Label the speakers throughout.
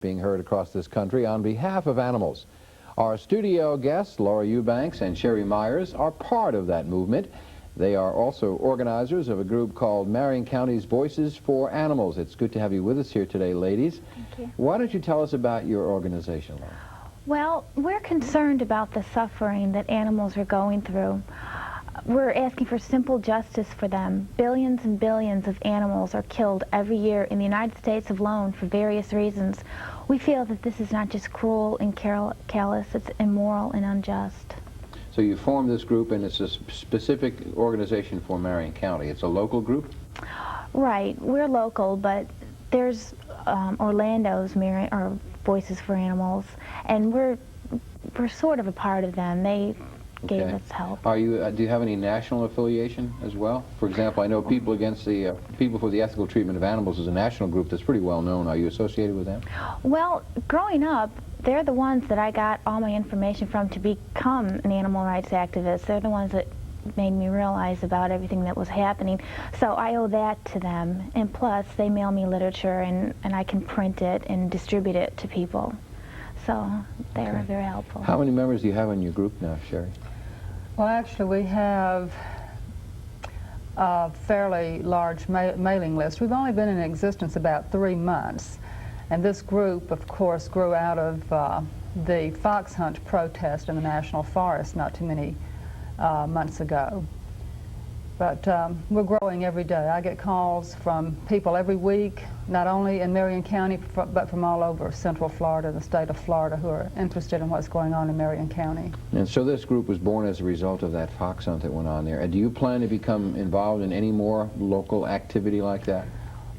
Speaker 1: being heard across this country on behalf of animals. Our studio guests, Laura Eubanks and Sherry Myers, are part of that movement. They are also organizers of a group called Marion County's Voices for Animals. It's good to have you with us here today, ladies.
Speaker 2: Thank you.
Speaker 1: Why don't you tell us about your organization, Laura?
Speaker 2: Well, we're concerned about the suffering that animals are going through. We're asking for simple justice for them. Billions and billions of animals are killed every year in the United States alone for various reasons. We feel that this is not just cruel and callous, it's immoral and unjust.
Speaker 1: So you formed this group, and it's a specific organization for Marion County. It's a local group?
Speaker 2: Right. We're local, but there's Orlando's or Voices for Animals, and we're sort of a part of them. They gave us help.
Speaker 1: Are you? Do you have any national affiliation as well? For example, I know People Against the People for the Ethical Treatment of Animals is a national group that's pretty well known. Are you associated with them?
Speaker 2: Well, growing up, they're the ones that I got all my information from to become an animal rights activist. They're the ones that made me realize about everything that was happening. So I owe that to them. And plus, they mail me literature, and I can print it and distribute it to people. So they're very helpful.
Speaker 1: How many members do you have in your group now, Sherry?
Speaker 3: Well, actually, we have a fairly large mailing list. We've only been in existence about 3 months. And this group, of course, grew out of the fox hunt protest in the National Forest not too many months ago. But we're growing every day. I get calls from people every week, not only in Marion County, but from all over Central Florida, the state of Florida, who are interested in what's going on in Marion County.
Speaker 1: And so this group was born as a result of that fox hunt that went on there. And do you plan to become involved in any more local activity like that?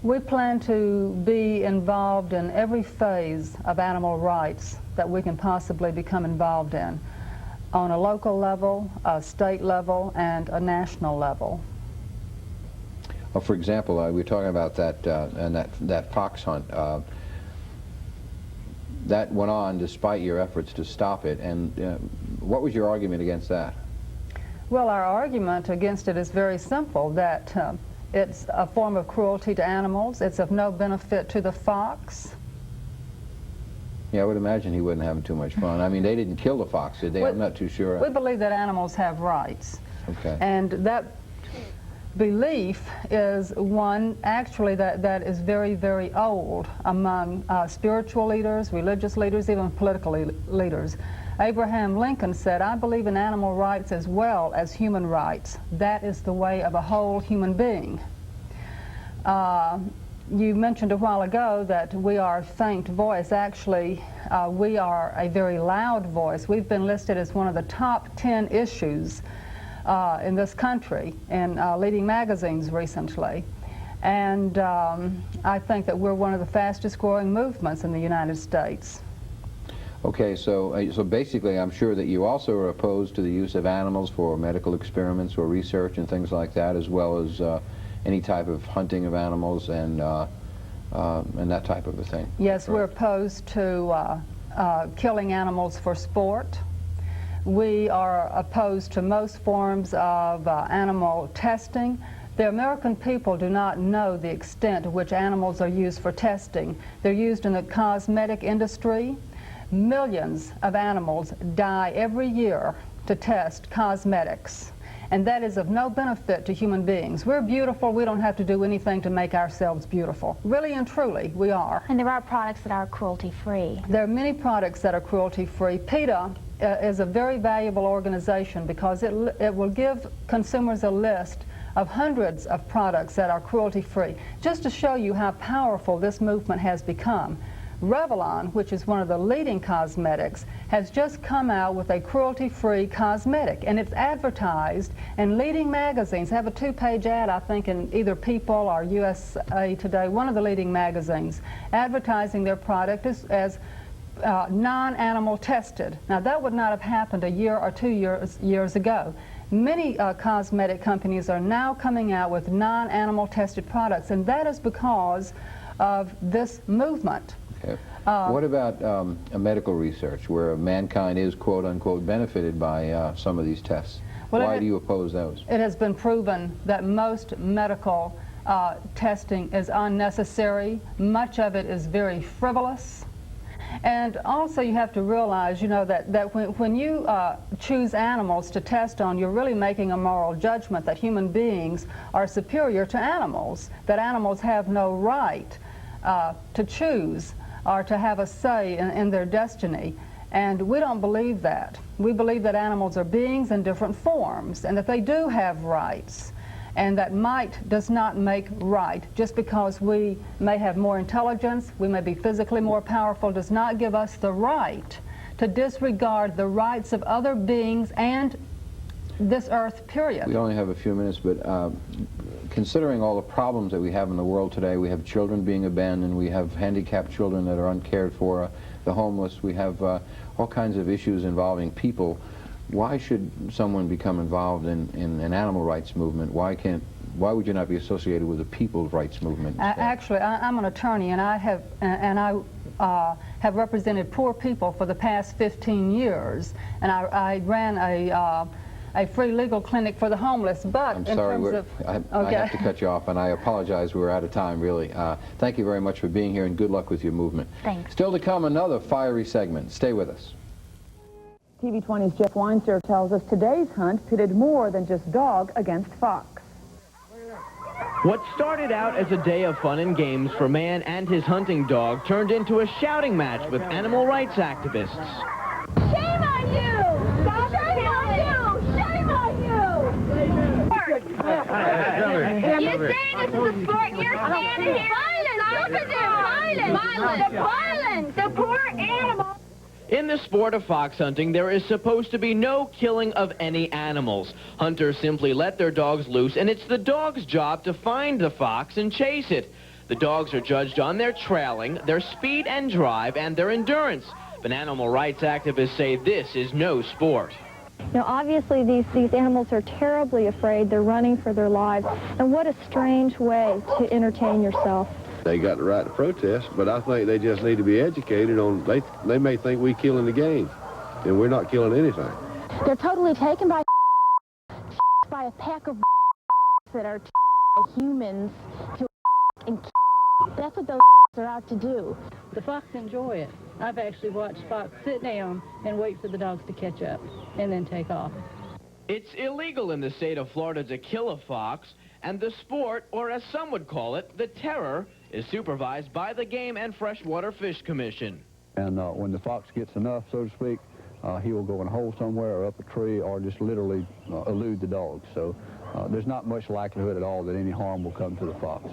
Speaker 3: We plan to be involved in every phase of animal rights that we can possibly become involved in, on a local level, a state level, and a national level.
Speaker 1: For example, we were talking about that and that fox hunt. That went on despite your efforts to stop it. And what was your argument against that?
Speaker 3: Well, our argument against it is very simple, that it's a form of cruelty to animals. It's of no benefit to the fox.
Speaker 1: Yeah, I would imagine he wasn't having too much fun. I mean, they didn't kill the fox, did they? I'm not too sure.
Speaker 3: We believe that animals have rights.
Speaker 1: Okay.
Speaker 3: And that belief is one, actually, that is very, very old among spiritual leaders, religious leaders, even political leaders. Abraham Lincoln said, "I believe in animal rights as well as human rights. That is the way of a whole human being." You mentioned a while ago that we are a faint voice. Actually, we are a very loud voice. We've been listed as one of the top 10 issues in this country in leading magazines recently. And I think that we're one of the fastest growing movements in the United States.
Speaker 1: Okay, so basically I'm sure that you also are opposed to the use of animals for medical experiments or research and things like that, as well as any type of hunting of animals and that type of a thing.
Speaker 3: Yes, we're opposed to killing animals for sport. We are opposed to most forms of animal testing. The American people do not know the extent to which animals are used for testing. They're used in the cosmetic industry. Millions of animals die every year to test cosmetics, and that is of no benefit to human beings. We're beautiful. We don't have to do anything to make ourselves beautiful. Really and truly, we are.
Speaker 2: And there are products that are cruelty-free.
Speaker 3: There are many products that are cruelty-free. PETA is a very valuable organization because it will give consumers a list of hundreds of products that are cruelty-free. Just to show you how powerful this movement has become, Revlon, which is one of the leading cosmetics, has just come out with a cruelty-free cosmetic, and it's advertised in leading magazines. They have a 2-page ad, I think, in either People or USA Today, one of the leading magazines, advertising their product as non-animal tested. Now, that would not have happened a year or 2 years ago. Many cosmetic companies are now coming out with non-animal tested products, and that is because of this movement.
Speaker 1: Okay. What about medical research, where mankind is, quote-unquote, benefited by some of these tests? Well, why do you oppose those?
Speaker 3: It has been proven that most medical testing is unnecessary. Much of it is very frivolous. And also you have to realize, you know, that when you choose animals to test on, you're really making a moral judgment that human beings are superior to animals, that animals have no right to choose or to have a say in their destiny. And we don't believe that. We believe that animals are beings in different forms and that they do have rights, and that might does not make right. Just because we may have more intelligence, we may be physically more powerful, does not give us the right to disregard the rights of other beings and this earth, period.
Speaker 1: We only have a few minutes, but considering all the problems that we have in the world today, we have children being abandoned, we have handicapped children that are uncared for, the homeless, we have all kinds of issues involving people. Why should someone become involved in an animal rights movement? Why would you not be associated with the people's rights movement?
Speaker 3: Actually, I'm an attorney, and I have represented poor people for the past 15 years, and I ran a free legal clinic for the homeless. But
Speaker 1: I'm sorry, I have to cut you off, and I apologize. We're out of time, really. Thank you very much for being here, and good luck with your movement.
Speaker 2: Thanks.
Speaker 1: Still to come, another fiery segment. Stay with us.
Speaker 4: TV 20's Jeff Weinster tells us today's hunt pitted more than just dog against fox.
Speaker 5: What started out as a day of fun and games for man and his hunting dog turned into a shouting match with animal rights activists.
Speaker 6: Shame on you! Shame on you! Shame on you! You say this is a sport, you're standing here. Violent! Look at them! Violent! Violent! The poor animal!
Speaker 5: In the sport of fox hunting, there is supposed to be no killing of any animals. Hunters simply let their dogs loose, and it's the dog's job to find the fox and chase it. The dogs are judged on their trailing, their speed and drive, and their endurance. But animal rights activists say this is no sport.
Speaker 7: Now, obviously, these animals are terribly afraid. They're running for their lives. And what a strange way to entertain yourself.
Speaker 8: They got the right to protest, but I think they just need to be educated on, they may think we're killing the game, and we're not killing anything.
Speaker 7: They're totally taken by a pack of that are humans to and that's what those are out to do.
Speaker 9: The fox enjoy it. I've actually watched fox sit down and wait for the dogs to catch up and then take off.
Speaker 5: It's illegal in the state of Florida to kill a fox, and the sport, or as some would call it, the terror, is supervised by the Game and Freshwater Fish Commission.
Speaker 10: And when the fox gets enough, so to speak, he will go in a hole somewhere or up a tree or just literally elude the dogs. So there's not much likelihood at all that any harm will come to the fox.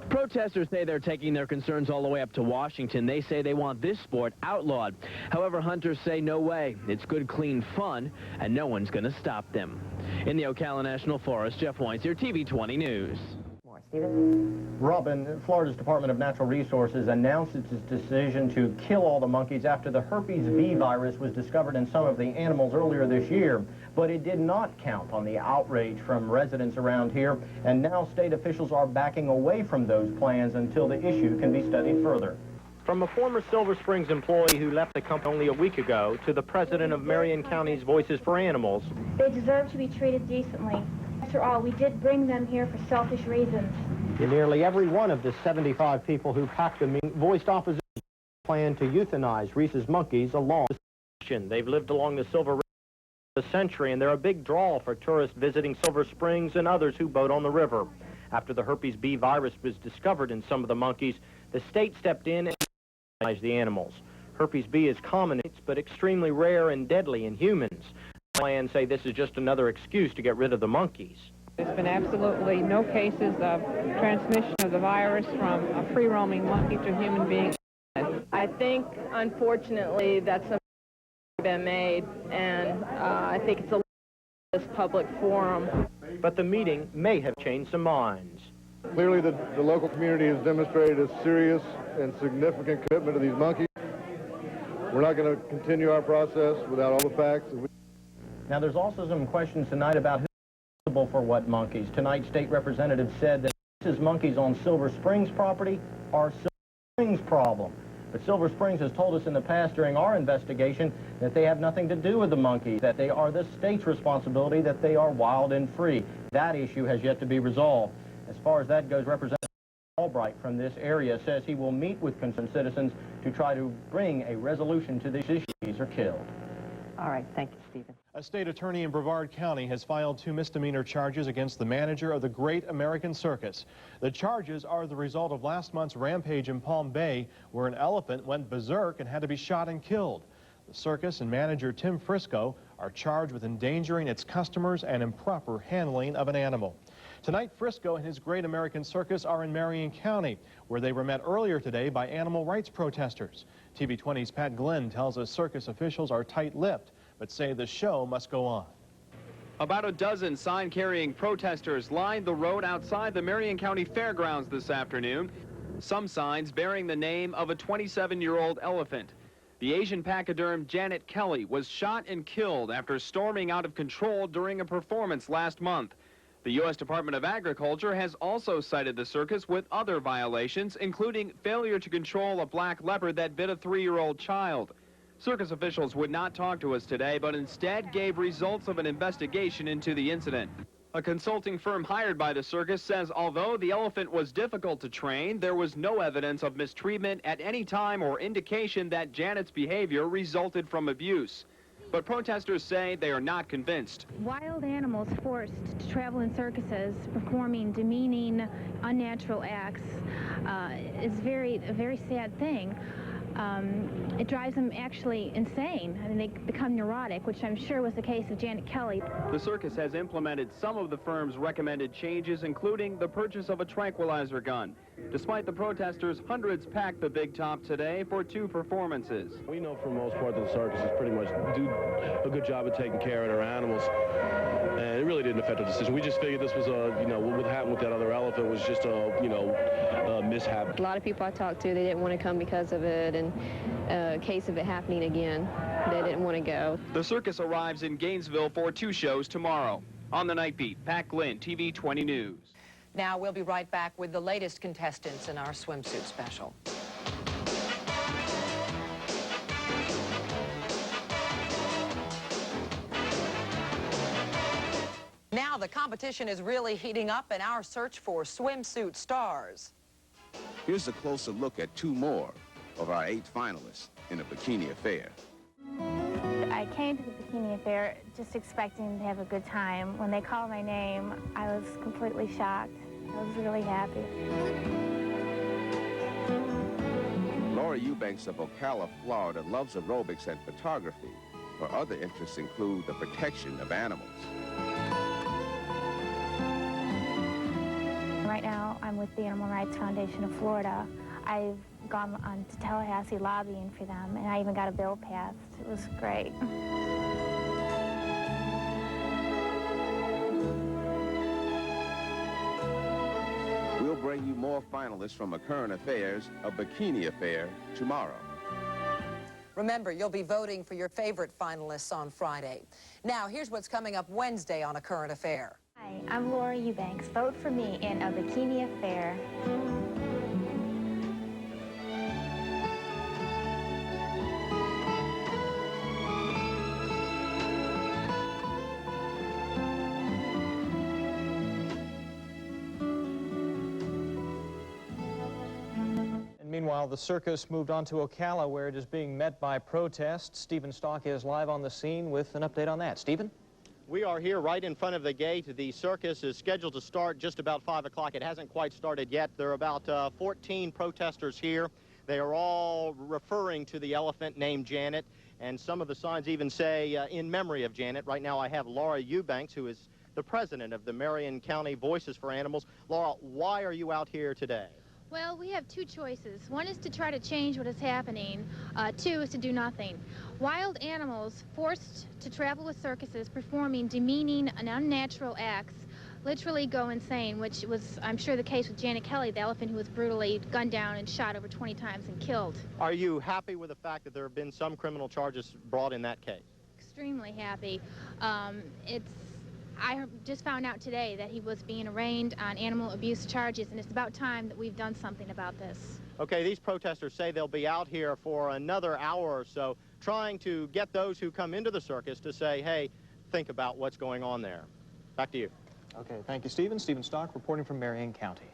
Speaker 5: Protesters say they're taking their concerns all the way up to Washington. They say they want this sport outlawed. However, hunters say no way. It's good, clean fun, and no one's going to stop them. In the Ocala National Forest, Jeff Weinster, TV 20 News.
Speaker 11: Robin, Florida's Department of Natural Resources announced its decision to kill all the monkeys after the herpes V virus was discovered in some of the animals earlier this year. But it did not count on the outrage from residents around here, and now state officials are backing away from those plans until the issue can be studied further. From a former Silver Springs employee who left the company only a week ago to the president of Marion County's Voices for Animals.
Speaker 2: They deserve to be treated decently. After all, we did bring them here for selfish reasons.
Speaker 11: Nearly every one of the 75 people who packed the meeting voiced opposition to the plan to euthanize Reese's monkeys along the ocean. They've lived along the Silver River for a century, and they're a big draw for tourists visiting Silver Springs and others who boat on the river. After the herpes B virus was discovered in some of the monkeys, the state stepped in and euthanized the animals. Herpes B is common, but extremely rare and deadly in humans. Plans say this is just another excuse to get rid of the monkeys.
Speaker 9: There's been absolutely no cases of transmission of the virus from a free-roaming monkey to a human being.
Speaker 12: I think, unfortunately, that's something that's been made, and I think it's a this public forum.
Speaker 11: But the meeting may have changed some minds.
Speaker 8: Clearly, the local community has demonstrated a serious and significant commitment to these monkeys. We're not going to continue our process without all the facts.
Speaker 11: Now, there's also some questions tonight about who's responsible for what monkeys. Tonight, state representatives said that these monkeys on Silver Springs property are Silver Springs' problem. But Silver Springs has told us in the past during our investigation that they have nothing to do with the monkeys, that they are the state's responsibility, that they are wild and free. That issue has yet to be resolved. As far as that goes, Representative Albright from this area says he will meet with concerned citizens to try to bring a resolution to these issues are killed.
Speaker 13: All right, thank you, Stephen.
Speaker 14: A state attorney in Brevard County has filed 2 misdemeanor charges against the manager of the Great American Circus. The charges are the result of last month's rampage in Palm Bay, where an elephant went berserk and had to be shot and killed. The circus and manager Tim Frisco are charged with endangering its customers and improper handling of an animal. Tonight, Frisco and his Great American Circus are in Marion County, where they were met earlier today by animal rights protesters. TV20's Pat Glenn tells us circus officials are tight-lipped, but say the show must go on.
Speaker 15: About a dozen sign-carrying protesters lined the road outside the Marion County Fairgrounds this afternoon. Some signs bearing the name of a 27-year-old elephant. The Asian pachyderm Janet Kelly was shot and killed after storming out of control during a performance last month. The U.S. Department of Agriculture has also cited the circus with other violations, including failure to control a black leopard that bit a 3-year-old child. Circus officials would not talk to us today, but instead gave results of an investigation into the incident. A consulting firm hired by the circus says although the elephant was difficult to train, there was no evidence of mistreatment at any time or indication that Janet's behavior resulted from abuse. But protesters say they are not convinced.
Speaker 2: Wild animals forced to travel in circuses performing demeaning, unnatural acts is a very sad thing. It drives them actually insane. I mean, they become neurotic, which I'm sure was the case of Janet Kelly.
Speaker 15: The circus has implemented some of the firm's recommended changes, including the purchase of a tranquilizer gun. Despite the protesters, hundreds packed the Big Top today for 2 performances.
Speaker 16: We know for the most part that the circus is pretty much do a good job of taking care of their animals, and it really didn't affect the decision. We just figured this was what happened with that other elephant was just a mishap.
Speaker 12: A lot of people I talked to, they didn't want to come because of it, and in case of it happening again, they didn't want to go.
Speaker 15: The circus arrives in Gainesville for 2 shows tomorrow. On the Night Beat, Pat Glenn, TV 20 News.
Speaker 13: Now we'll be right back with the latest contestants in our swimsuit special. Now the competition is really heating up in our search for swimsuit stars.
Speaker 17: Here's a closer look at 2 more of our 8 finalists in a bikini affair.
Speaker 2: I came to the bikini affair just expecting to have a good time. When they called my name, I was completely shocked. I was really happy.
Speaker 17: Laura Eubanks of Ocala, Florida, loves aerobics and photography. Her other interests include the protection of animals.
Speaker 2: Right now, I'm with the Animal Rights Foundation of Florida. I've gone on to Tallahassee lobbying for them, and I even got a bill passed. It was great.
Speaker 17: We'll bring you more finalists from A Current Affairs, A Bikini Affair, tomorrow.
Speaker 13: Remember, you'll be voting for your favorite finalists on Friday. Now, here's what's coming up Wednesday on A Current Affair.
Speaker 2: Hi, I'm Laura Eubanks. Vote for me in A Bikini Affair.
Speaker 11: Meanwhile, the circus moved on to Ocala, where it is being met by protests. Stephen Stock is live on the scene with an update on that. Stephen?
Speaker 18: We are here right in front of the gate. The circus is scheduled to start just about 5 o'clock. It hasn't quite started yet. There are about 14 protesters here. They are all referring to the elephant named Janet, and some of the signs even say, in memory of Janet. Right now I have Laura Eubanks, who is the president of the Marion County Voices for Animals. Laura, why are you out here today?
Speaker 7: Well, we have 2 choices. One is to try to change what is happening. 2 is to do nothing. Wild animals forced to travel with circuses performing demeaning and unnatural acts literally go insane, which was, I'm sure, the case with Janet Kelly, the elephant who was brutally gunned down and shot over 20 times and killed.
Speaker 18: Are you happy with the fact that there have been some criminal charges brought in that case?
Speaker 7: Extremely happy. I just found out today that he was being arraigned on animal abuse charges, and it's about time that we've done something about this.
Speaker 18: Okay, these protesters say they'll be out here for another hour or so, trying to get those who come into the circus to say, hey, think about what's going on there. Back to you.
Speaker 11: Okay, thank you, Stephen. Stephen Stock reporting from Marion County.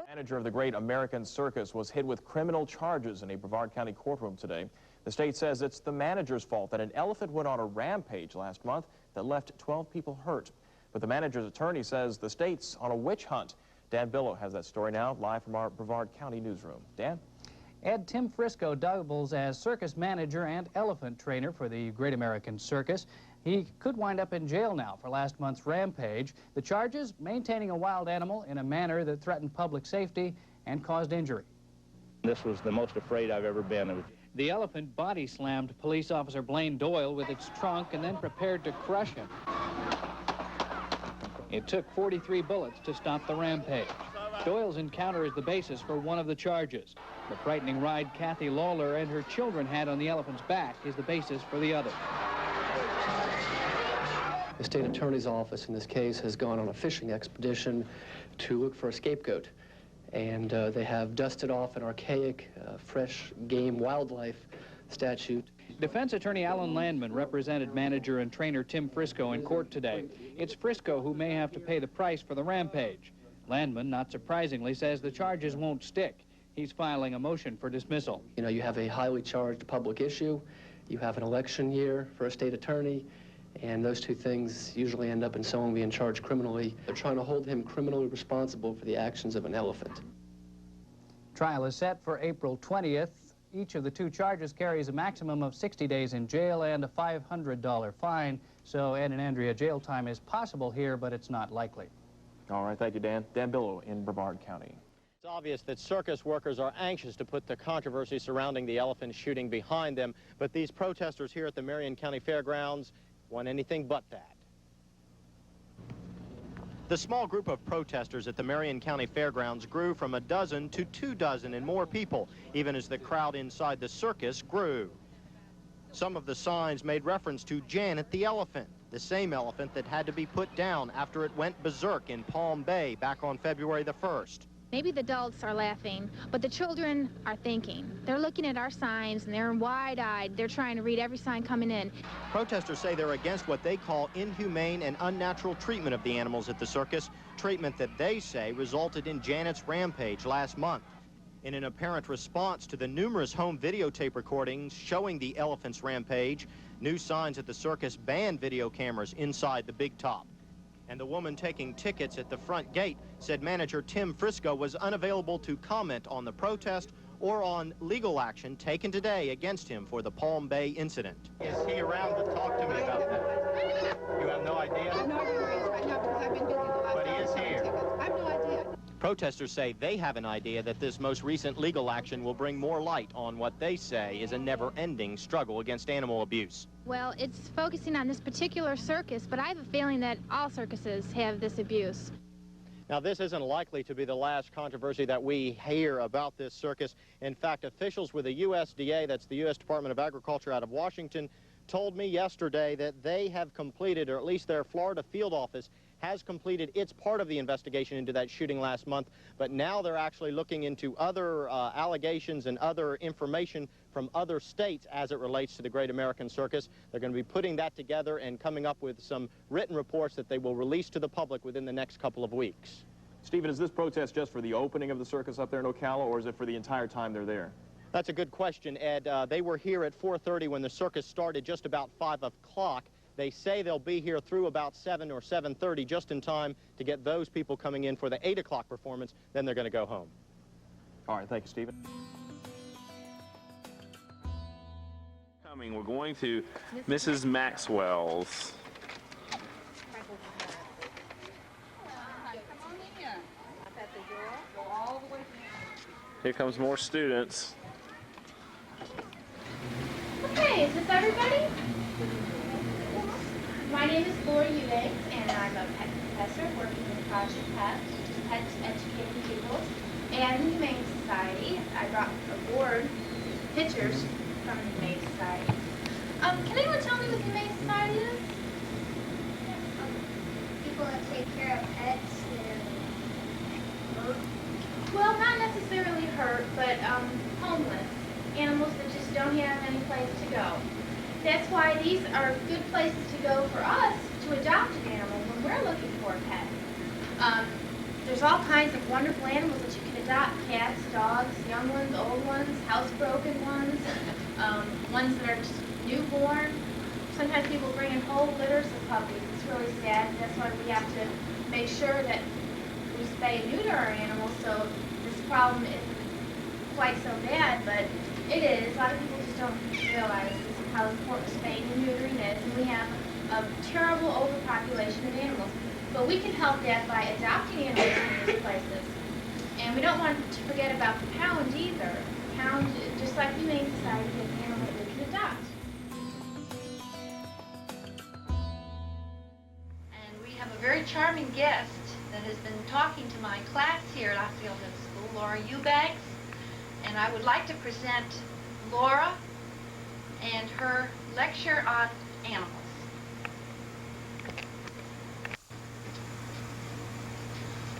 Speaker 19: Manager of the Great American Circus was hit with criminal charges in a Brevard County courtroom today. The state says it's the manager's fault that an elephant went on a rampage last month that left 12 people hurt. But the manager's attorney says the state's on a witch hunt. Dan Billow has that story now, live from our Brevard County newsroom. Dan?
Speaker 20: Ed, Tim Frisco doubles as circus manager and elephant trainer for the Great American Circus. He could wind up in jail now for last month's rampage. The charges, maintaining a wild animal in a manner that threatened public safety and caused injury.
Speaker 21: This was the most afraid I've ever been.
Speaker 20: The elephant body slammed police officer Blaine Doyle with its trunk and then prepared to crush him. It took 43 bullets to stop the rampage. Doyle's encounter is the basis for one of the charges. The frightening ride Kathy Lawler and her children had on the elephant's back is the basis for the other.
Speaker 22: The state attorney's office in this case has gone on a fishing expedition to look for a scapegoat. And they have dusted off an archaic, fresh game wildlife statute.
Speaker 20: Defense attorney Alan Landman represented manager and trainer Tim Frisco in court today. It's Frisco who may have to pay the price for the rampage. Landman, not surprisingly, says the charges won't stick. He's filing a motion for dismissal.
Speaker 22: You know, you have a highly charged public issue, you have an election year for a state attorney, and those two things usually end up in someone being charged criminally. They're trying to hold him criminally responsible for the actions of an elephant.
Speaker 20: Trial is set for April 20th. Each of the two charges carries a maximum of 60 days in jail and a $500 fine. So Ed and Andrea, jail time is possible here, but it's not likely.
Speaker 19: All right, thank you, Dan. Dan Billow in Brevard County.
Speaker 18: It's obvious that circus workers are anxious to put the controversy surrounding the elephant shooting behind them, but these protesters here at the Marion County Fairgrounds want anything but that. The small group of protesters at the Marion County Fairgrounds grew from a dozen to 2 dozen and more people, even as the crowd inside the circus grew. Some of the signs made reference to Janet the elephant, the same elephant that had to be put down after it went berserk in Palm Bay back on February the 1st.
Speaker 7: Maybe the adults are laughing, but the children are thinking. They're looking at our signs, and they're wide-eyed. They're trying to read every sign coming in.
Speaker 18: Protesters say they're against what they call inhumane and unnatural treatment of the animals at the circus, treatment that they say resulted in Janet's rampage last month. In an apparent response to the numerous home videotape recordings showing the elephant's rampage, new signs at the circus banned video cameras inside the big top. And the woman taking tickets at the front gate said manager Tim Frisco was unavailable to comment on the protest or on legal action taken today against him for the Palm Bay incident. Is he around to talk to me about that? You have no idea? I have no idea where he is right now because I've been busy the last But he is here. I have no idea. Protesters say they have an idea that this most recent legal action will bring more light on what they say is a never-ending struggle against animal abuse.
Speaker 7: Well, it's focusing on this particular circus, but I have a feeling that all circuses have this abuse.
Speaker 18: Now, this isn't likely to be the last controversy that we hear about this circus. In fact, officials with the USDA, that's the U.S. Department of Agriculture out of Washington, told me yesterday that they have completed, or at least their Florida field office has completed its part of the investigation into that shooting last month, but now they're actually looking into other allegations and other information from other states as it relates to the Great American Circus. They're going to be putting that together and coming up with some written reports that they will release to the public within the next couple of weeks.
Speaker 19: Stephen, is this protest just for the opening of the circus up there in Ocala, or is it for the entire time they're there?
Speaker 18: That's a good question, Ed. They were here at 4:30 when the circus started, just about 5 o'clock. They say they'll be here through about 7 or 7:30, just in time to get those people coming in for the 8 o'clock performance. Then they're going to go home.
Speaker 19: All right, thank you, Stephen.
Speaker 23: We're going to Mrs. Maxwell's. Here comes more students.
Speaker 7: Okay, is this everybody? My name is Laura Eubanks, and I'm a pet professor working with Project Pets educating pupils, and the Humane Society. I brought a board, pictures from the Humane Society. Can anyone tell me what the Humane Society is?
Speaker 6: People that take care of pets that are hurt.
Speaker 7: Well, not necessarily hurt, but homeless. Animals that just don't have any place to go. That's why these are good places to go for us to adopt an animal when we're looking for a pet. There's all kinds of wonderful animals that you can adopt cats, dogs, young ones, old ones, housebroken ones, ones that are just newborn. Sometimes people bring in whole litters of puppies. It's really sad. That's why we have to make sure that we spay and neuter our animals so this problem isn't quite so bad, but it is. A lot of people just don't realize how important spaying and neutering is, and we have a terrible overpopulation of animals. But we can help that by adopting animals in these places. And we don't want to forget about the pound either. Pound, just like the Humane Society, has animals we can adopt.
Speaker 1: And we have a very charming guest that has been talking to my class here at Oxford Middle School, Laura Eubanks. And I would like to present Laura and her lecture on animals.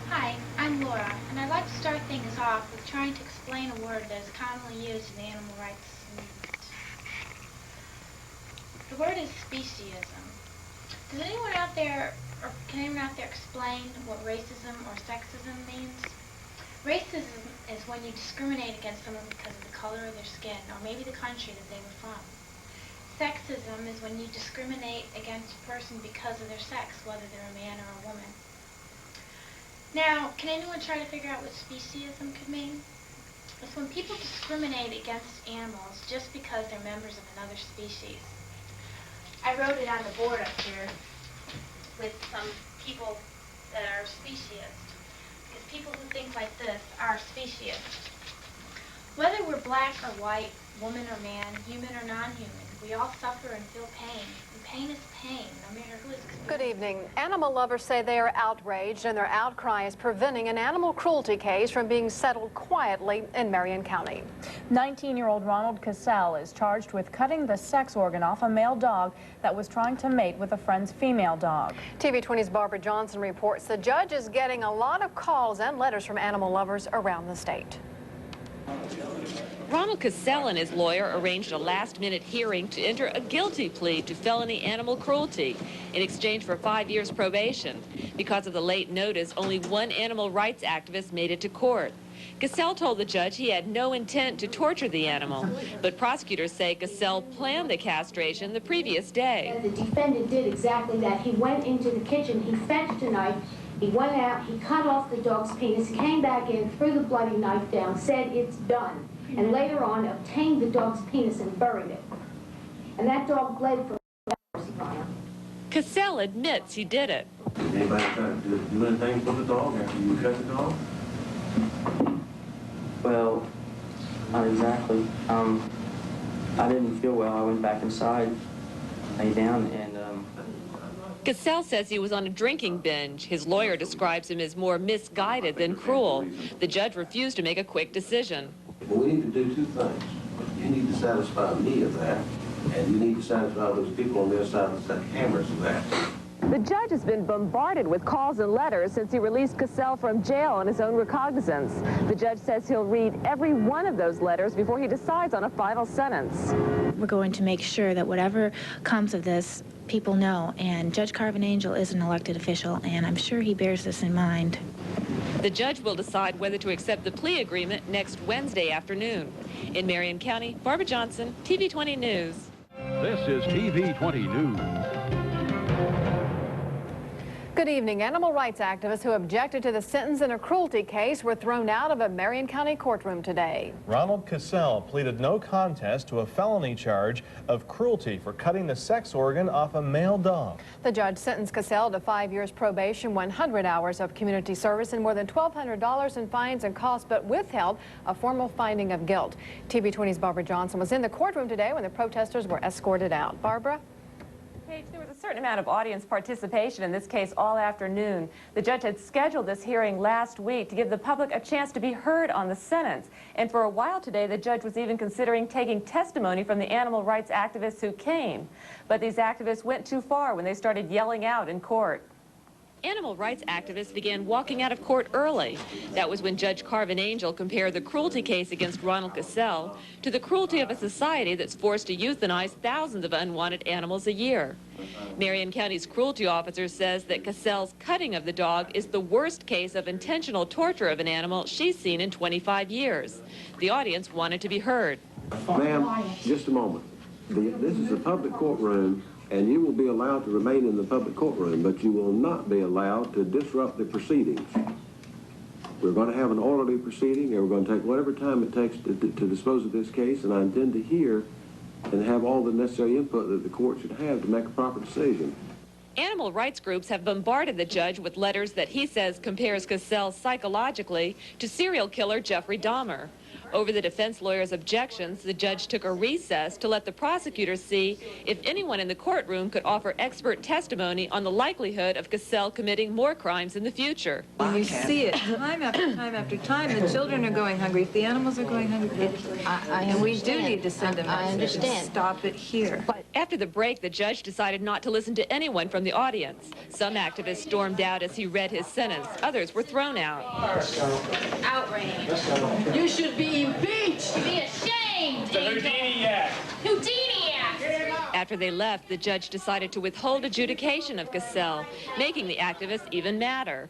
Speaker 7: Hi, I'm Laura, and I'd like to start things off with trying to explain a word that is commonly used in the animal rights movement. The word is speciesism. Does anyone out there, or can anyone out there explain what racism or sexism means? Racism is when you discriminate against someone because of the color of their skin, or maybe the country that they were from. Sexism is when you discriminate against a person because of their sex, whether they're a man or a woman. Now, can anyone try to figure out what speciesism could mean? It's when people discriminate against animals just because they're members of another species. I wrote it on the board up here with some people that are speciesists, because people who think like this are speciesists. Whether we're black or white, woman or man, human or non-human, we all suffer and feel pain. And pain is pain, no matter who is experiencing.
Speaker 3: Good evening. Animal lovers say they are outraged, and their outcry is preventing an animal cruelty case from being settled quietly in Marion County.
Speaker 4: 19-year-old Ronald Cassell is charged with cutting the sex organ off a male dog that was trying to mate with a friend's female dog.
Speaker 3: TV 20's Barbara Johnson reports the judge is getting a lot of calls and letters from animal lovers around the state.
Speaker 24: Ronald Cassell and his lawyer arranged a last-minute hearing to enter a guilty plea to felony animal cruelty in exchange for 5 years probation. Because of the late notice, only one animal rights activist made it to court. Cassell told the judge he had no intent to torture the animal, but prosecutors say Cassell planned the castration the previous day.
Speaker 25: The defendant did exactly that. He went into the kitchen, he fetched a knife, he went out, he cut off the dog's penis, came back in, threw the bloody knife down, said it's done, and later on obtained the dog's penis and buried it. And that dog bled for hours, Your Honor.
Speaker 24: Cassell admits he did it.
Speaker 26: Did anybody try to do anything for the dog after you cut the dog?
Speaker 27: Well, not exactly. I didn't feel well. I went back inside, lay down, and
Speaker 24: Cassell says he was on a drinking binge. His lawyer describes him as more misguided than cruel. The judge refused to make a quick decision.
Speaker 26: Well, we need to do two things. You need to satisfy me of that, and you need to satisfy those people on their side of the cameras of that.
Speaker 28: The judge has been bombarded with calls and letters since he released Cassell from jail on his own recognizance. The judge says he'll read every one of those letters before he decides on a final sentence.
Speaker 2: We're going to make sure that whatever comes of this, people know, and Judge Carvin Angel is an elected official, and I'm sure he bears this in mind.
Speaker 24: The judge will decide whether to accept the plea agreement next Wednesday afternoon. In Marion County, Barbara Johnson, TV 20 News.
Speaker 29: This is TV 20 News.
Speaker 3: Good evening. Animal rights activists who objected to the sentence in a cruelty case were thrown out of a Marion County courtroom today.
Speaker 14: Ronald Cassell pleaded no contest to a felony charge of cruelty for cutting the sex organ off a male dog.
Speaker 3: The judge sentenced Cassell to 5 years probation, 100 hours of community service, and more than $1,200 in fines and costs, but withheld a formal finding of guilt. TV 20's Barbara Johnson was in the courtroom today when the protesters were escorted out. Barbara?
Speaker 30: Paige, there was a certain amount of audience participation in this case all afternoon. The judge had scheduled this hearing last week to give the public a chance to be heard on the sentence. And for a while today, the judge was even considering taking testimony from the animal rights activists who came. But these activists went too far when they started yelling out in court.
Speaker 24: Animal rights activists began walking out of court early. That was when Judge Carvin Angel compared the cruelty case against Ronald Cassell to the cruelty of a society that's forced to euthanize thousands of unwanted animals a year. Marion County's cruelty officer says that Cassell's cutting of the dog is the worst case of intentional torture of an animal she's seen in 25 years. The audience wanted to be heard.
Speaker 26: Ma'am, just a moment. This is a public courtroom, and you will be allowed to remain in the public courtroom, but you will not be allowed to disrupt the proceedings. We're going to have an orderly proceeding, and we're going to take whatever time it takes to dispose of this case, and I intend to hear and have all the necessary input that the court should have to make a proper decision.
Speaker 24: Animal rights groups have bombarded the judge with letters that he says compares Cassell psychologically to serial killer Jeffrey Dahmer. Over the defense lawyer's objections, the judge took a recess to let the prosecutors see if anyone in the courtroom could offer expert testimony on the likelihood of Cassell committing more crimes in the future.
Speaker 5: When you see it time after time after time, the children are going hungry, if the animals are going hungry, and we do need to send a message and stop it here.
Speaker 24: But after the break, the judge decided not to listen to anyone from the audience. Some activists stormed out as he read his sentence. Others were thrown out.
Speaker 6: Outrage. You should be impeached. Be ashamed.
Speaker 23: The Houdini Act.
Speaker 6: Houdini Act.
Speaker 24: After they left, the judge decided to withhold adjudication of Cassell, making the activists even madder.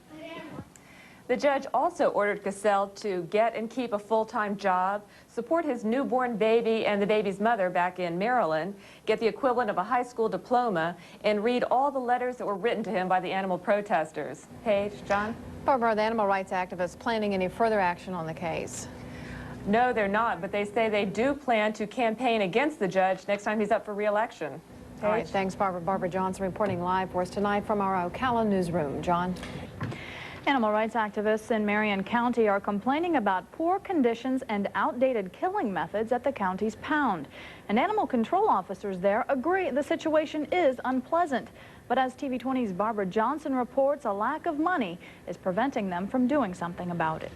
Speaker 30: The judge also ordered Cassell to get and keep a full-time job, support his newborn baby and the baby's mother back in Maryland, get the equivalent of a high school diploma, and read all the letters that were written to him by the animal protesters. Paige, John?
Speaker 3: Barbara, are the animal rights activists planning any further action on the case?
Speaker 30: No, they're not, but they say they do plan to campaign against the judge next time he's up for re-election.
Speaker 3: All right, thanks, Barbara. Barbara Johnson reporting live for us tonight from our Ocala newsroom. John?
Speaker 4: Animal rights activists in Marion County are complaining about poor conditions and outdated killing methods at the county's pound. And animal control officers there agree the situation is unpleasant. But as TV20's Barbara Johnson reports, a lack of money is preventing them from doing something about it.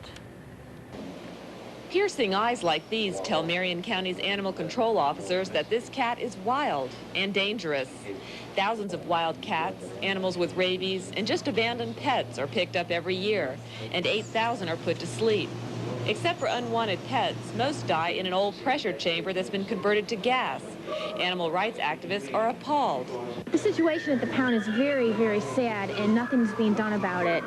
Speaker 24: Piercing eyes like these tell Marion County's animal control officers that this cat is wild and dangerous. Thousands of wild cats, animals with rabies, and just abandoned pets are picked up every year, and 8,000 are put to sleep. Except for unwanted pets, most die in an old pressure chamber that's been converted to gas. Animal rights activists are appalled.
Speaker 7: The situation at the pound is very, very sad, and nothing's being done about it.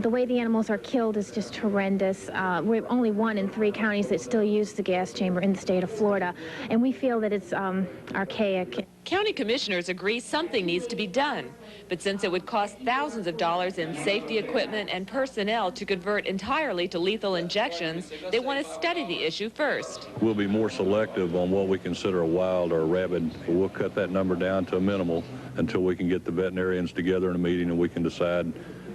Speaker 7: The way the animals are killed is just horrendous. We're only 1 in 3 counties that still use the gas chamber in the state of Florida, and we feel that it's archaic.
Speaker 24: County commissioners agree something needs to be done, but since it would cost thousands of dollars in safety equipment and personnel to convert entirely to lethal injections, they want to study the issue first.
Speaker 8: We'll be more selective on what we consider a wild or a rabid. We'll cut that number down to a minimal until we can get the veterinarians together in a meeting and we can decide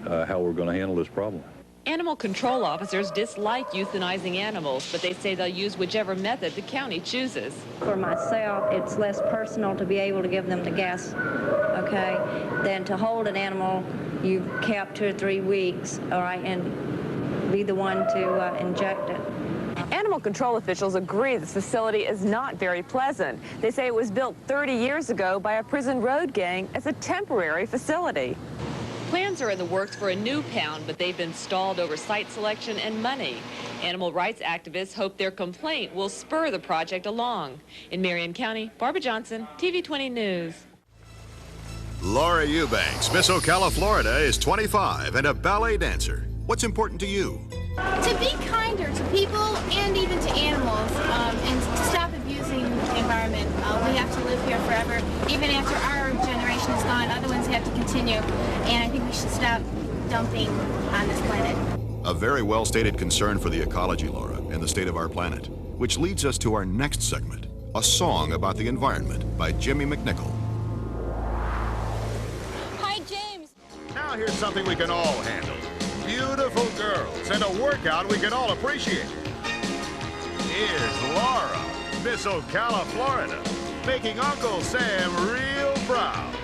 Speaker 8: how we're going to handle this problem.
Speaker 24: Animal control officers dislike euthanizing animals, but they say they'll use whichever method the county chooses.
Speaker 9: For myself, it's less personal to be able to give them the gas, okay, than to hold an animal you've kept 2 or 3 weeks, all right, and be the one to inject it.
Speaker 30: Animal control officials agree this facility is not very pleasant. They say it was built 30 years ago by a prison road gang as a temporary facility.
Speaker 24: Plans are in the works for a new pound, but they've been stalled over site selection and money. Animal rights activists hope their complaint will spur the project along. In Marion County, Barbara Johnson, TV20 News.
Speaker 10: Laura Eubanks, Miss Ocala, Florida, is 25 and a ballet dancer. What's important to you?
Speaker 11: To be kinder to people and even to animals, and to stop abusing the environment. We have to live here forever. Even after our generation is gone, other ones have to continue. And I think we should stop dumping on this planet.
Speaker 10: A very well-stated concern for the ecology, Laura, and the state of our planet. Which leads us to our next segment, a song about the environment by Jimmy McNichol.
Speaker 11: Hi, James.
Speaker 10: Now here's something we can all handle. Beautiful girls and a workout we can all appreciate. Here's Laura, Miss Ocala, Florida, making Uncle Sam real proud.